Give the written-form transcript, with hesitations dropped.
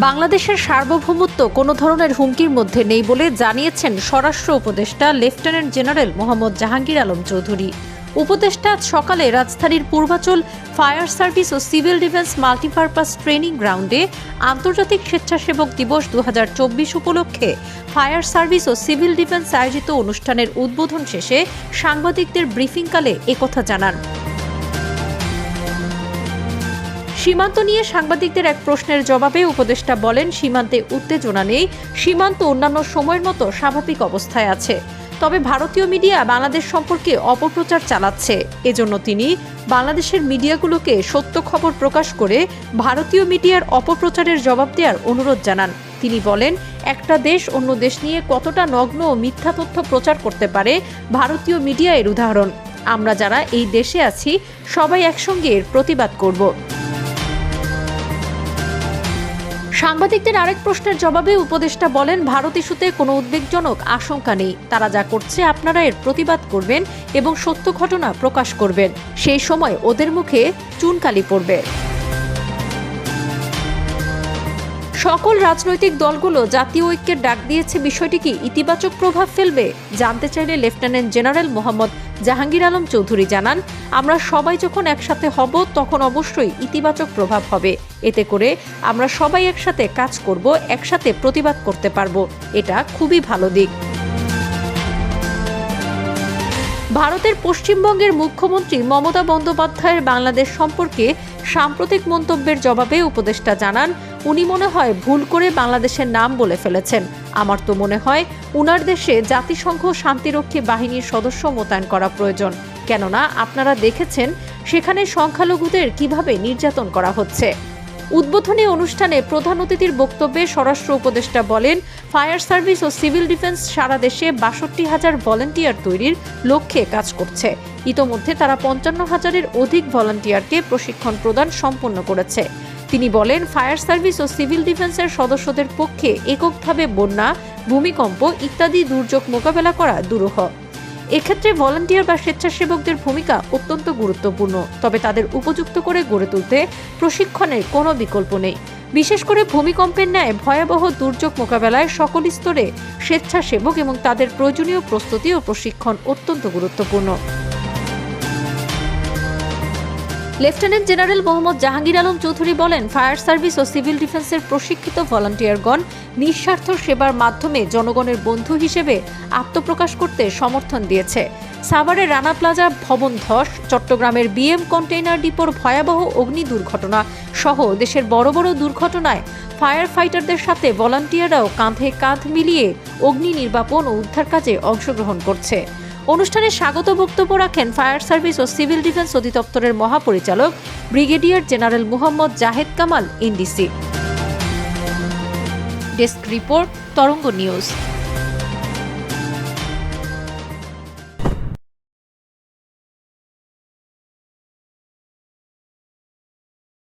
বাংলাদেশের সার্বভৌমত্ব কোনো ধরনের হুমকির মধ্যে নেই বলে জানিয়েছেন স্বরাষ্ট্র উপদেষ্টা লেফটেন্যান্ট জেনারেল মোহাম্মদ জাহাঙ্গীর আলম চৌধুরী। উপদেষ্টা আজ সকালে রাজধানীর পূর্বাচল ফায়ার সার্ভিস ও সিভিল ডিফেন্স মাল্টিপারপাস ট্রেনিং গ্রাউন্ডে আন্তর্জাতিক স্বেচ্ছাসেবক দিবস 2024 উপলক্ষে ফায়ার সার্ভিস ও সিভিল ডিফেন্স আয়োজিত অনুষ্ঠানের উদ্বোধন শেষে সাংবাদিকদের ব্রিফিংকালে একথা জানান। সীমান্ত নিয়ে সাংবাদিকদের এক প্রশ্নের জবাবে উপদেষ্টা বলেন, সীমান্তে উত্তেজনা নেই, সীমান্ত অন্যান্য সময়ের মতো স্বাভাবিক অবস্থায় আছে। তবে ভারতীয় মিডিয়া বাংলাদেশ সম্পর্কে অপপ্রচার চালাচ্ছে। এজন্য তিনি বাংলাদেশের মিডিয়াগুলোকে সত্য খবর প্রকাশ করে ভারতীয় মিডিয়ার অপপ্রচারের জবাব দেওয়ার অনুরোধ জানান। তিনি বলেন, একটা দেশ অন্য দেশ নিয়ে কতটা নগ্ন ও মিথ্যা তথ্য প্রচার করতে পারে ভারতীয় মিডিয়া এর উদাহরণ। আমরা যারা এই দেশে আছি সবাই একসঙ্গে এর প্রতিবাদ করব। সাংবাদিকদের আরেক প্রশ্নের জবাবে উপদেষ্টা বলেন, ভারত ইস্যুতে কোনো উদ্বেগজনক আশঙ্কা নেই। তারা যা করছে আপনারা এর প্রতিবাদ করবেন এবং সত্য ঘটনা প্রকাশ করবেন। সেই সময় ওদের মুখে চুনকালি পড়বে। সকল রাজনৈতিক দলগুলো জাতীয় ঐক্যের ডাক দিয়েছে, বিষয়টি কি ইতিবাচক প্রভাব ফেলবে জানতে চাইলে লেফটেন্যান্ট জেনারেল মোহাম্মদ জাহাঙ্গীর আলম চৌধুরী জানান, আমরা সবাই যখন একসাথে হব তখন অবশ্যই ইতিবাচক প্রভাব হবে। এতে করে আমরা সবাই একসাথে কাজ করব, একসাথে প্রতিবাদ করতে পারব। এটা খুবই ভালো দিক। ভারতের পশ্চিমবঙ্গের মুখ্যমন্ত্রী মমতা বন্দ্যোপাধ্যায়ের বাংলাদেশ সম্পর্কে সাম্প্রতিক মন্তব্যের জবাবে উপদেষ্টা জানান, উনি মনে হয় ভুল করে বাংলাদেশের নাম বলে ফেলেছেন। আমার তো মনে হয় উনার দেশে জাতিসংঘ শান্তিরক্ষী বাহিনীর সদস্য মোতায়েন করা প্রয়োজন। কেননা আপনারা দেখেছেন সেখানে সংখ্যালঘুদের কিভাবে নির্যাতন করা হচ্ছে। উদ্বোধনী অনুষ্ঠানে প্রধান অতিথির বক্তব্যে স্বরাষ্ট্র উপদেষ্টা বলেন, ফায়ার সার্ভিস ও সিভিল ডিফেন্স সারা দেশে 62,000 ভলান্টিয়ার তৈরির লক্ষ্যে কাজ করছে। ইতোমধ্যে তারা 55,000-এর অধিক ভলান্টিয়ারকে প্রশিক্ষণ প্রদান সম্পন্ন করেছে। তিনি বলেন, ফায়ার সার্ভিস ও সিভিল ডিফেন্সের সদস্যদের পক্ষে এককভাবে বন্যা, ভূমিকম্প ইত্যাদি দুর্যোগ মোকাবেলা করা দুরূহ। এক্ষেত্রে ভলান্টিয়ার বা স্বেচ্ছাসেবকদের ভূমিকা অত্যন্ত গুরুত্বপূর্ণ। তবে তাদের উপযুক্ত করে গড়ে তুলতে প্রশিক্ষণের কোনো বিকল্প নেই। বিশেষ করে ভূমিকম্পের ন্যায় ভয়াবহ দুর্যোগ মোকাবেলায় সকল স্তরে স্বেচ্ছাসেবক এবং তাদের প্রয়োজনীয় প্রস্তুতি ও প্রশিক্ষণ অত্যন্ত গুরুত্বপূর্ণ। লেফটেন্যান্ট জেনারেল মোহাম্মদ জাহাঙ্গীর আলম চৌধুরী বলেন, ফায়ার সার্ভিস ও সিভিল ডিফেন্সের প্রশিক্ষিত ভলান্টিয়ারগণ নিঃস্বার্থ সেবার মাধ্যমে জনগণের বন্ধু হিসেবে আত্মপ্রকাশ করতে সমর্থন দিয়েছে। সাভারের রানা প্লাজা ভবন ধস, চট্টগ্রামের বিএম কন্টেইনার ডিপোর ভয়াবহ অগ্নি দুর্ঘটনা সহ দেশের বড় বড় দুর্ঘটনায় ফায়ার ফাইটারদের সাথে ভলান্টিয়াররাও কাঁধে কাঁধ মিলিয়ে অগ্নি নির্বাপন ও উদ্ধার কাজে অংশগ্রহণ করছে। অনুষ্ঠানে স্বাগত বক্তব্য রাখেন ফায়ার সার্ভিস ও সিভিল ডিফেন্স অধিদপ্তরের মহাপরিচালক brigadier general Mohammad Zahed Kamal, NDC. Desk report, তরঙ্গ নিউজ।